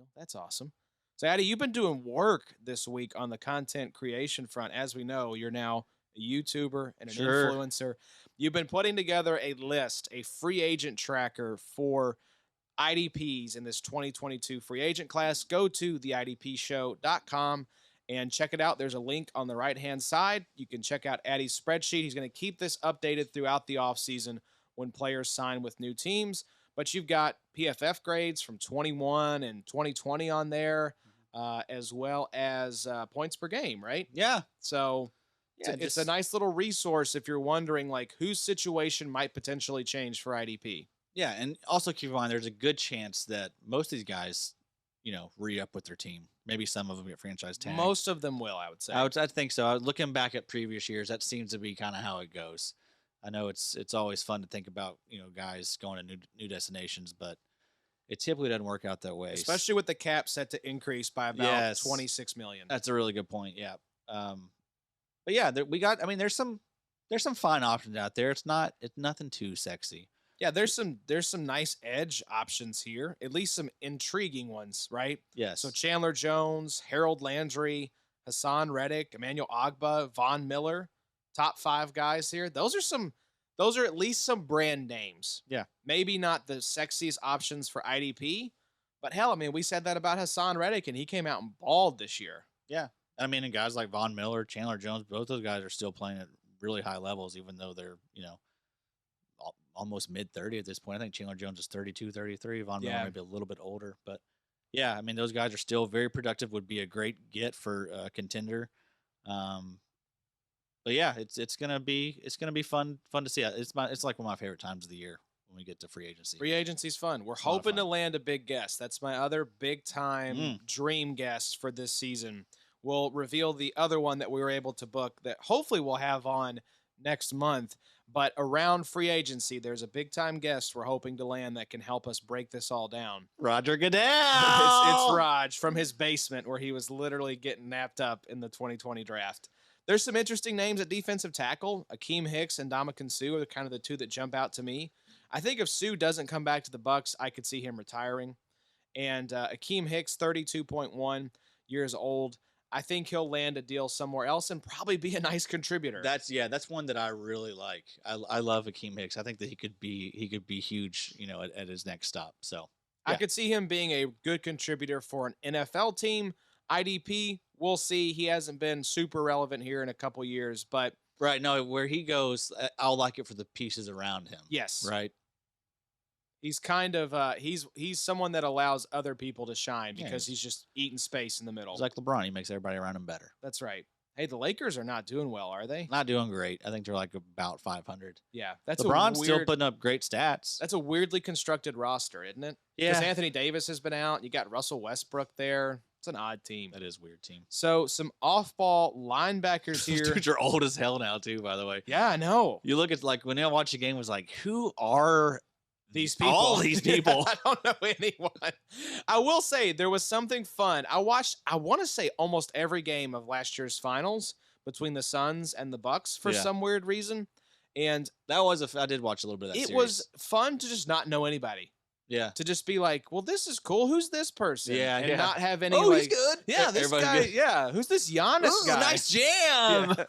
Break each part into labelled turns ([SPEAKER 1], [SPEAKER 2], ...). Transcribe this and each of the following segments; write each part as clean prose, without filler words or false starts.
[SPEAKER 1] deal. That's awesome. So, Addy, you've been doing work this week on the content creation front. As we know, you're now a YouTuber and an influencer. You've been putting together a list, a free agent tracker for IDPs in this 2022 free agent class. Go to theidpshow.com and check it out. There's a link on the right-hand side. You can check out Addy's spreadsheet. He's going to keep this updated throughout the offseason when players sign with new teams. But you've got PFF grades from 21 and 2020 on there, as well as points per game, right?
[SPEAKER 2] Yeah.
[SPEAKER 1] So it's a nice little resource if you're wondering, like, whose situation might potentially change for IDP.
[SPEAKER 2] Yeah, and also keep in mind there's a good chance that most of these guys, re-up with their team. Maybe some of them get franchise tagged.
[SPEAKER 1] Most of them will, I would say.
[SPEAKER 2] I think so. Looking back at previous years, that seems to be kind of how it goes. I know it's always fun to think about, guys going to new destinations, but it typically doesn't work out that way.
[SPEAKER 1] Especially with the cap set to increase by about $26 million.
[SPEAKER 2] That's a really good point. Yeah. But yeah, there's some fine options out there. It's nothing too sexy.
[SPEAKER 1] Yeah, there's some nice edge options here, at least some intriguing ones, right?
[SPEAKER 2] Yes.
[SPEAKER 1] So Chandler Jones, Harold Landry, Haason Reddick, Emmanuel Ogbah, Von Miller, top 5 guys here. Those are at least some brand names.
[SPEAKER 2] Yeah.
[SPEAKER 1] Maybe not the sexiest options for IDP, but hell, I mean, we said that about Haason Reddick, and he came out and balled this year.
[SPEAKER 2] Yeah. I mean, and guys like Von Miller, Chandler Jones, both those guys are still playing at really high levels, even though they're, almost mid-30 at this point. I think Chandler Jones is 32, 33. Von Miller maybe a little bit older. But, yeah, I mean, those guys are still very productive, would be a great get for a contender. But, yeah, it's gonna be fun to see. It's like one of my favorite times of the year when we get to free agency.
[SPEAKER 1] Free agency's fun. We're hoping to land a big guest. That's my other big-time dream guest for this season. We'll reveal the other one that we were able to book that hopefully we'll have on next month. But around free agency, there's a big-time guest we're hoping to land that can help us break this all down.
[SPEAKER 2] Roger Goodell!
[SPEAKER 1] It's Raj from his basement where he was literally getting napped up in the 2020 draft. There's some interesting names at defensive tackle. Akiem Hicks and Ndamukong are kind of the two that jump out to me. I think if Sue doesn't come back to the Bucs, I could see him retiring. And Akiem Hicks, 32.1 years old. I think he'll land a deal somewhere else and probably be a nice contributor.
[SPEAKER 2] That's one that I really like. I love Akiem Hicks. I think that he could be huge, at his next stop. So
[SPEAKER 1] I could see him being a good contributor for an NFL team. IDP, we'll see. He hasn't been super relevant here in a couple years, but
[SPEAKER 2] right. No, where he goes, I'll like it for the pieces around him.
[SPEAKER 1] Yes.
[SPEAKER 2] Right.
[SPEAKER 1] He's kind of he's someone that allows other people to shine because he's just eating space in the middle.
[SPEAKER 2] He's like LeBron. He makes everybody around him better.
[SPEAKER 1] That's right. Hey, the Lakers are not doing well, are they?
[SPEAKER 2] Not doing great. I think they're like about 500.
[SPEAKER 1] Yeah, that's
[SPEAKER 2] LeBron's still putting up great stats.
[SPEAKER 1] That's a weirdly constructed roster, isn't it?
[SPEAKER 2] Yeah.
[SPEAKER 1] Because Anthony Davis has been out. You got Russell Westbrook there. It's an odd team.
[SPEAKER 2] That is a weird team.
[SPEAKER 1] So some off-ball linebackers here.
[SPEAKER 2] Those dudes are old as hell now, too, by the way.
[SPEAKER 1] Yeah, I know.
[SPEAKER 2] You look at, like, when I watch the game, it was like, who are
[SPEAKER 1] these people?
[SPEAKER 2] All these people.
[SPEAKER 1] I don't know anyone. I will say there was something fun. I watched, I want to say, almost every game of last year's finals between the Suns and the Bucks for some weird reason. And
[SPEAKER 2] that was I did watch a little bit of that
[SPEAKER 1] series.
[SPEAKER 2] It
[SPEAKER 1] was fun to just not know anybody.
[SPEAKER 2] Yeah.
[SPEAKER 1] To just be like, well, this is cool. Who's this person?
[SPEAKER 2] Yeah.
[SPEAKER 1] And not have any,
[SPEAKER 2] he's good.
[SPEAKER 1] Yeah, this guy. Good. Yeah. Who's this Giannis guy?
[SPEAKER 2] Nice jam.
[SPEAKER 1] Yeah.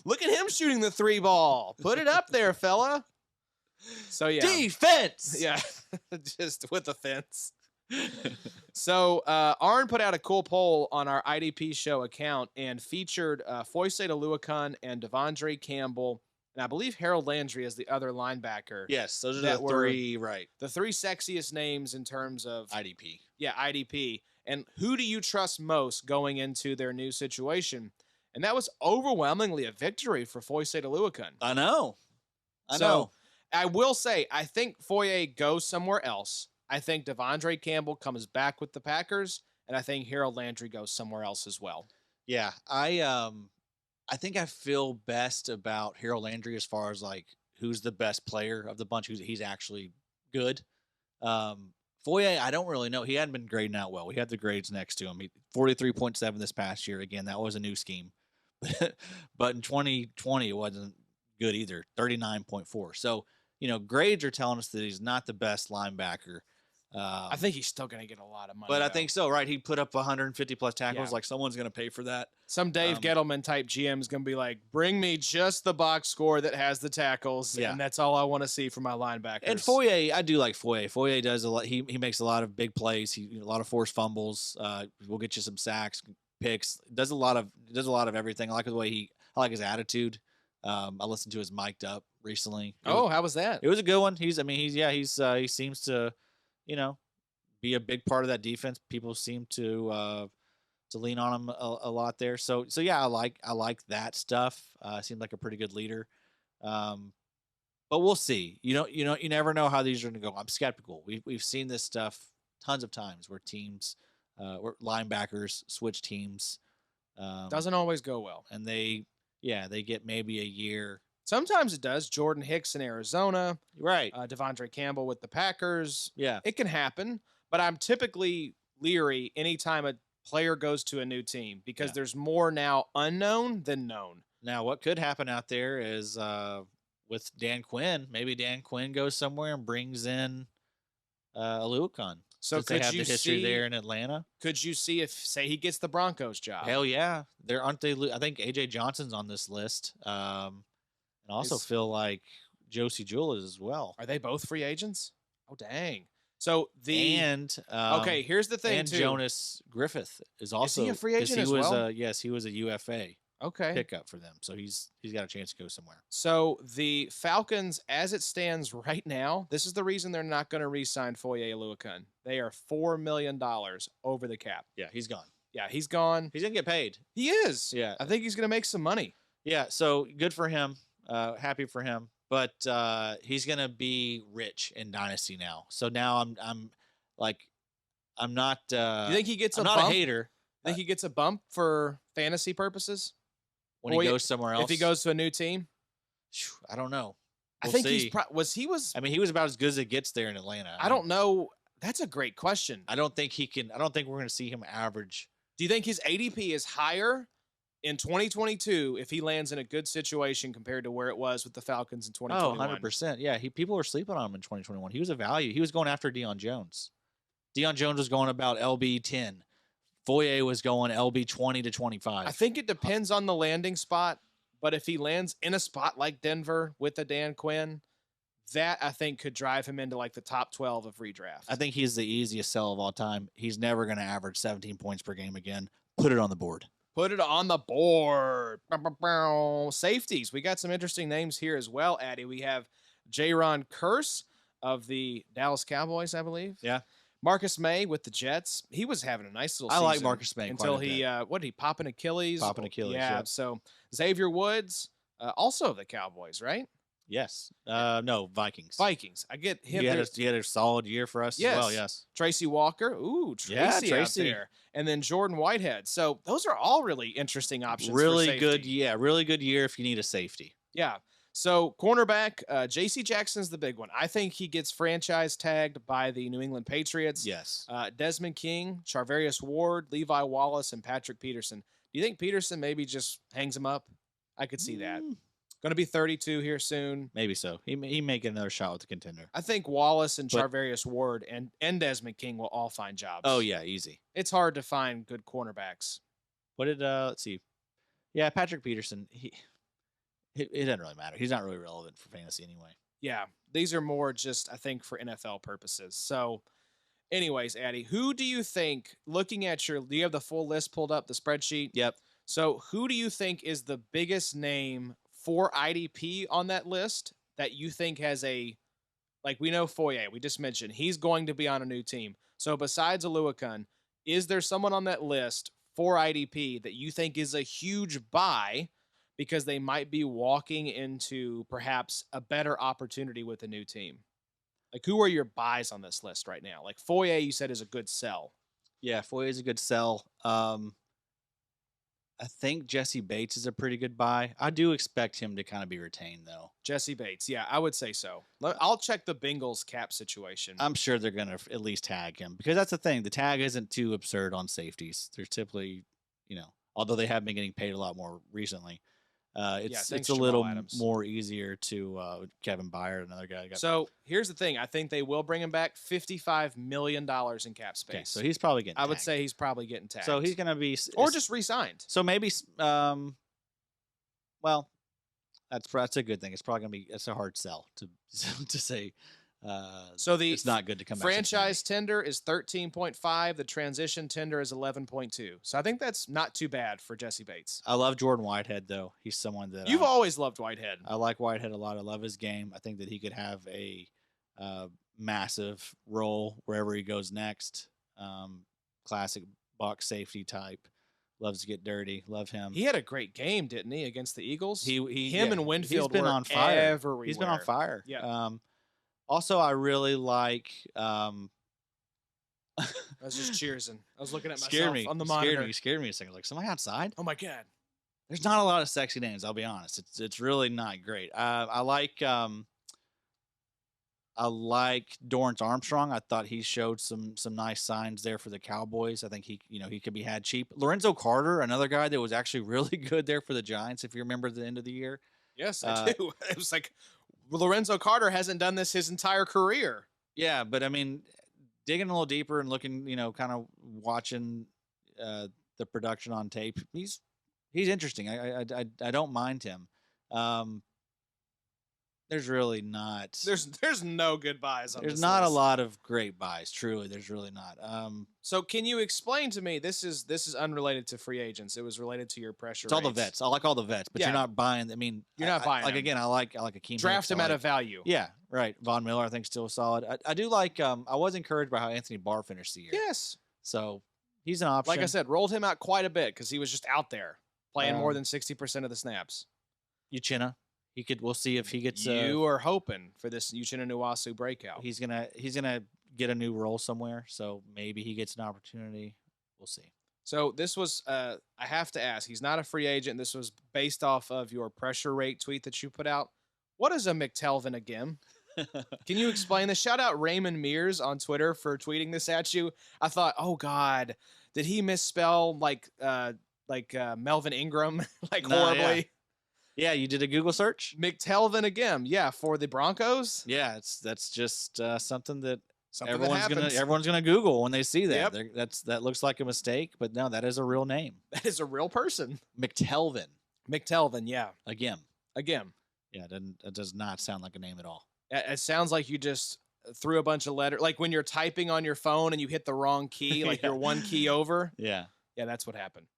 [SPEAKER 1] Look at him shooting the 3 ball. Put it up there, fella. So, yeah.
[SPEAKER 2] Defense.
[SPEAKER 1] Yeah. Just with the fence. So, Arn put out a cool poll on our IDP show account and featured Foyesade Oluokun and Devondre Campbell. And I believe Harold Landry is the other linebacker.
[SPEAKER 2] Yes, those are the 3, right.
[SPEAKER 1] The 3 sexiest names in terms of
[SPEAKER 2] IDP.
[SPEAKER 1] Yeah, IDP. And who do you trust most going into their new situation? And that was overwhelmingly a victory for Foyesade Oluokun.
[SPEAKER 2] I know.
[SPEAKER 1] I will say, I think Foye goes somewhere else. I think Devondre Campbell comes back with the Packers, and I think Harold Landry goes somewhere else as well.
[SPEAKER 2] Yeah, I think I feel best about Harold Landry as far as like who's the best player of the bunch. He's actually good. Foye, I don't really know. He hadn't been grading out well. We had the grades next to him. 43.7 this past year. Again, that was a new scheme. But in 2020, it wasn't good either. 39.4. So, grades are telling us that he's not the best linebacker.
[SPEAKER 1] I think he's still going to get a lot of money.
[SPEAKER 2] But
[SPEAKER 1] though.
[SPEAKER 2] I think so, right? He put up 150 plus tackles.
[SPEAKER 1] Yeah.
[SPEAKER 2] Like someone's going to pay for that.
[SPEAKER 1] Some Dave Gettleman type GM is going to be like, bring me just the box score that has the tackles, and that's all I want to see from my linebackers.
[SPEAKER 2] And Foye, I do like Foye. Foye does a lot. He makes a lot of big plays. A lot of forced fumbles. Will get you some sacks, picks. Does a lot of everything. I like the way I like his attitude. I listened to his mic'd up recently.
[SPEAKER 1] How was that?
[SPEAKER 2] It was a good one. He seems to, be a big part of that defense. People seem to lean on him a lot there. So yeah, I like that stuff. Seems like a pretty good leader. But we'll see. You never know how these are going to go. I'm skeptical. We've seen this stuff tons of times where teams, where linebackers switch teams.
[SPEAKER 1] Doesn't always go well.
[SPEAKER 2] And they get maybe a year.
[SPEAKER 1] Sometimes it does. Jordan Hicks in Arizona.
[SPEAKER 2] Right.
[SPEAKER 1] Devondre Campbell with the Packers.
[SPEAKER 2] Yeah.
[SPEAKER 1] It can happen. But I'm typically leery anytime a player goes to a new team because there's more now unknown than known.
[SPEAKER 2] Now, what could happen out there is with Dan Quinn, maybe Dan Quinn goes somewhere and brings in Oluokun.
[SPEAKER 1] So
[SPEAKER 2] could they have the history there in Atlanta? Could
[SPEAKER 1] you see if, say, he gets the Broncos job?
[SPEAKER 2] Hell yeah. Aren't they? I think A.J. Johnson's on this list. And I also feel like Josie Jewell is as well.
[SPEAKER 1] Are they both free agents? Oh, dang. So
[SPEAKER 2] okay,
[SPEAKER 1] here's the thing.
[SPEAKER 2] And
[SPEAKER 1] too.
[SPEAKER 2] Jonas Griffith is also
[SPEAKER 1] he a free agent as well?
[SPEAKER 2] Yes, he was a UFA pickup for them, so he's got a chance to go somewhere.
[SPEAKER 1] So the Falcons, as it stands right now, this is the reason they're not going to re-sign Foyesade Oluokun. They are $4 million over the cap.
[SPEAKER 2] Yeah, he's gone.
[SPEAKER 1] Yeah, he's gone.
[SPEAKER 2] He's gonna get paid.
[SPEAKER 1] He is.
[SPEAKER 2] Yeah,
[SPEAKER 1] I think he's going to make some money.
[SPEAKER 2] Yeah, so good for him. Happy for him. But he's gonna be rich in Dynasty now. So now I'm not.
[SPEAKER 1] You think he gets
[SPEAKER 2] I'm
[SPEAKER 1] a
[SPEAKER 2] not
[SPEAKER 1] bump?
[SPEAKER 2] a hater.
[SPEAKER 1] Think he gets a bump for fantasy purposes
[SPEAKER 2] when he goes somewhere else?
[SPEAKER 1] If he goes to a new team,
[SPEAKER 2] I don't know.
[SPEAKER 1] I think see. He was.
[SPEAKER 2] I mean, he was about as good as it gets there in Atlanta.
[SPEAKER 1] I don't know. That's a great question.
[SPEAKER 2] I don't think he can. I don't think we're going to see him average.
[SPEAKER 1] Do you think his ADP is higher in 2022 if he lands in a good situation compared to where it was with the Falcons in 2021?
[SPEAKER 2] Oh, 100%. Yeah, people were sleeping on him in 2021. He was a value. He was going after Deion Jones. Deion Jones was going about LB 10. Foye was going LB 20 to 25.
[SPEAKER 1] I think it depends on the landing spot, but if he lands in a spot like Denver with a Dan Quinn, that I think could drive him into like the top 12 of redraft.
[SPEAKER 2] I think he's the easiest sell of all time. He's never going to average 17 points per game again. Put it on the board.
[SPEAKER 1] Put it on the board. Safeties. We got some interesting names here as well, Addy. We have Jayron Kearse of the Dallas Cowboys, I believe.
[SPEAKER 2] Yeah.
[SPEAKER 1] Marcus Maye with the Jets. He was having a nice little season.
[SPEAKER 2] I like Marcus Maye
[SPEAKER 1] until he, what did he, pop an Achilles?
[SPEAKER 2] Pop an Achilles,
[SPEAKER 1] yeah. So Xavier Woods, also of the Cowboys, right?
[SPEAKER 2] Yes. No, Vikings.
[SPEAKER 1] I get him.
[SPEAKER 2] He had a solid year for us as well, yes.
[SPEAKER 1] Tracy Walker. Ooh, Tracy out there. And then Jordan Whitehead. So those are all really interesting options.
[SPEAKER 2] Really good, really good year if you need a safety.
[SPEAKER 1] Yeah. So cornerback, J.C. Jackson's the big one. I think he gets franchise tagged by the New England Patriots.
[SPEAKER 2] Yes.
[SPEAKER 1] Desmond King, Charvarius Ward, Levi Wallace, and Patrick Peterson. Do you think Peterson maybe just hangs him up? I could see that. Going to be 32 here soon.
[SPEAKER 2] Maybe so. He may get another shot with the contender.
[SPEAKER 1] I think Wallace and Charvarius Ward and Desmond King will all find jobs.
[SPEAKER 2] Oh, yeah, easy.
[SPEAKER 1] It's hard to find good cornerbacks.
[SPEAKER 2] Let's see. Yeah, Patrick Peterson, it doesn't really matter. He's not really relevant for fantasy anyway.
[SPEAKER 1] Yeah, these are more just, I think, for NFL purposes. So, anyways, Addy, who do you think, looking at do you have the full list pulled up, the spreadsheet?
[SPEAKER 2] Yep.
[SPEAKER 1] So, who do you think is the biggest name for IDP on that list that you think has like we know Foye, we just mentioned, he's going to be on a new team. So besides Oluokun, is there someone on that list for IDP that you think is a huge buy because they might be walking into perhaps a better opportunity with a new team? Like, who are your buys on this list right now? Like Foye, you said, is a good sell.
[SPEAKER 2] Yeah, Foye is a good sell. I think Jessie Bates is a pretty good buy. I do expect him to kind of be retained, though.
[SPEAKER 1] Jessie Bates, yeah, I would say so. I'll check the Bengals cap situation.
[SPEAKER 2] I'm sure they're going to at least tag him because that's the thing. The tag isn't too absurd on safeties. They're typically, although they have been getting paid a lot more recently. It's
[SPEAKER 1] thanks,
[SPEAKER 2] a
[SPEAKER 1] Jamal
[SPEAKER 2] little
[SPEAKER 1] Adams.
[SPEAKER 2] more easier to Kevin Byard, another guy.
[SPEAKER 1] So here's the thing. I think they will bring him back. $55 million in cap space.
[SPEAKER 2] Okay, so he's probably getting
[SPEAKER 1] I would
[SPEAKER 2] tagged.
[SPEAKER 1] say he's probably getting tagged.
[SPEAKER 2] So he's going to be
[SPEAKER 1] or just re-signed.
[SPEAKER 2] So maybe well, that's a good thing. It's probably going to be it's a hard sell to say.
[SPEAKER 1] So
[SPEAKER 2] it's not good to come back.
[SPEAKER 1] Franchise tender is 13.5. The transition tender is 11.2. So I think that's not too bad for Jessie Bates.
[SPEAKER 2] I love Jordan Whitehead though. He's someone that
[SPEAKER 1] you've always loved Whitehead.
[SPEAKER 2] I like Whitehead a lot. I love his game. I think that he could have a massive role wherever he goes next. Classic box safety type. Loves to get dirty. Love him.
[SPEAKER 1] He had a great game, didn't he, against the Eagles?
[SPEAKER 2] Him
[SPEAKER 1] and Winfield
[SPEAKER 2] he's been on fire.
[SPEAKER 1] Everywhere.
[SPEAKER 2] He's been on fire.
[SPEAKER 1] Yeah.
[SPEAKER 2] Also, I really like.
[SPEAKER 1] I was just cheersing. I was looking at myself on the monitor.
[SPEAKER 2] Scared me a second. Like, somebody outside?
[SPEAKER 1] Oh my God.
[SPEAKER 2] There's not a lot of sexy names. I'll be honest. It's really not great. I like Dorance Armstrong. I thought he showed some nice signs there for the Cowboys. I think he could be had cheap. Lorenzo Carter, another guy that was actually really good there for the Giants. If you remember the end of the year.
[SPEAKER 1] Yes, I do. It was like. Lorenzo Carter hasn't done this his entire career.
[SPEAKER 2] Yeah, but I mean, digging a little deeper and looking, kind of watching the production on tape, he's interesting. I don't mind him. There's really not.
[SPEAKER 1] There's no good buys on this.
[SPEAKER 2] There's not
[SPEAKER 1] list.
[SPEAKER 2] A lot of great buys. Truly, there's really not.
[SPEAKER 1] So can you explain to me? This is unrelated to free agents. It was related to your pressure.
[SPEAKER 2] It's all the vets. I like all the vets, but you're not buying. I mean,
[SPEAKER 1] you're not buying.
[SPEAKER 2] Like again, I like Akiem.
[SPEAKER 1] Draft him at a value.
[SPEAKER 2] Yeah, right. Von Miller, I think, still solid. I do like. I was encouraged by how Anthony Barr finished the year.
[SPEAKER 1] Yes.
[SPEAKER 2] So he's an option.
[SPEAKER 1] Like I said, rolled him out quite a bit because he was just out there playing more than 60% of the snaps.
[SPEAKER 2] Uchenna. We'll see if he gets.
[SPEAKER 1] You are hoping for this Uchenna Nwasu breakout.
[SPEAKER 2] He's gonna get a new role somewhere, so maybe he gets an opportunity. We'll see. So
[SPEAKER 1] this was. I have to ask. He's not a free agent. This was based off of your pressure rate tweet that you put out. What is a McTelvin Agim? Can you explain this? Shout out Raymond Mears on Twitter for tweeting this at you. I thought, oh God, did he misspell like Melvin Ingram horribly?
[SPEAKER 2] Yeah, you did a Google search?
[SPEAKER 1] McTelvin Agim, yeah, for the Broncos.
[SPEAKER 2] Yeah, that's just something that
[SPEAKER 1] everyone's
[SPEAKER 2] gonna Google when they see that.
[SPEAKER 1] Yep.
[SPEAKER 2] That looks like a mistake, but no, that is a real name.
[SPEAKER 1] That is a real person.
[SPEAKER 2] McTelvin,
[SPEAKER 1] yeah.
[SPEAKER 2] Agim.
[SPEAKER 1] Yeah,
[SPEAKER 2] that does not sound like a name at all.
[SPEAKER 1] It sounds like you just threw a bunch of letters, like when you're typing on your phone and you hit the wrong key, like you're one key over.
[SPEAKER 2] Yeah,
[SPEAKER 1] that's what happened.